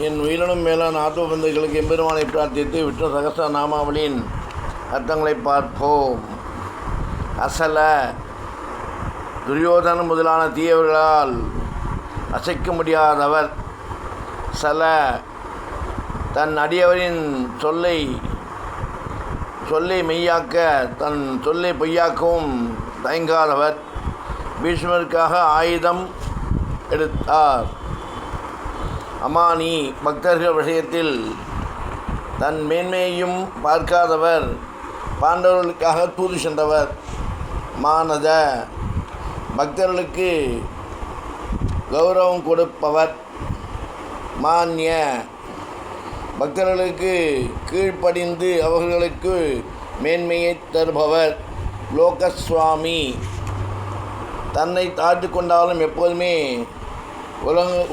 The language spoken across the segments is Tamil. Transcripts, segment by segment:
என் உயிரினும் மேலான ஆத்மபந்துகளுக்கு எம்பெருமானை பிரார்த்தித்து விஷ்ணு சகஸ்ர நாமாவளியின் அர்த்தங்களை பார்ப்போம். அசல துரியோதனன் முதலான தீயவர்களால் அசைக்க முடியாதவர். சல தன் அடியவரின் சொல்லை மெய்யாக்க தன் சொல்லை பொய்யாக்கவும் தயங்காதவர். பீஷ்மருக்காக ஆயுதம் எடுத்தார். அமானி பக்தர்கள் விஷயத்தில் தன் மேன்மையையும் பார்க்காதவர். பாண்டவர்களுக்காக தூது சென்றவர். மானத பக்தர்களுக்கு கௌரவம் கொடுப்பவர். மான்ய பக்தர்களுக்கு கீழ்ப்படிந்து அவர்களுக்கு மேன்மையை தருபவர். லோகஸ்வாமி தன்னை தாழ்த்து கொண்டாலும் எப்போதுமே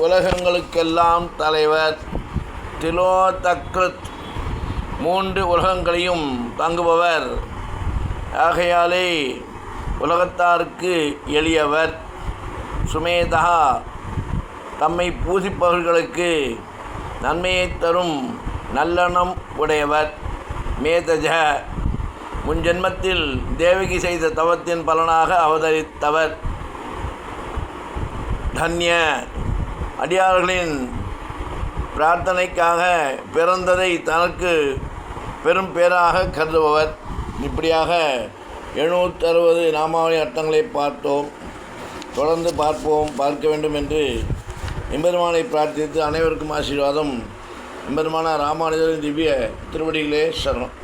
உலகங்களுக்கெல்லாம் தலைவர். திலோதக்ருத் 3 உலகங்களையும் தாங்குபவர். ஆகையாலே உலகத்தாருக்கு எளியவர். சுமேதா தம்மை பூசிப்பவர்களுக்கு நன்மையை தரும் நல்லெண்ணம் உடையவர். மேதஜ முன்ஜென்மத்தில் தேவகி செய்த தவத்தின் பலனாக அவதரித்தவர். தன்ய அடியார்களின் பிரார்த்தனைக்காக பிறந்ததை தனக்கு பெரும் பேராக கருதுபவர். இப்படியாக 760 நாமாவளி அர்த்தங்களை பார்த்தோம். தொடர்ந்து பார்க்க வேண்டும் என்று எம்பெருமானை பிரார்த்தித்து அனைவருக்கும் ஆசீர்வாதம். எம்பெருமான ராமானுஜரின் திவ்ய திருவடிகளே சரணம்.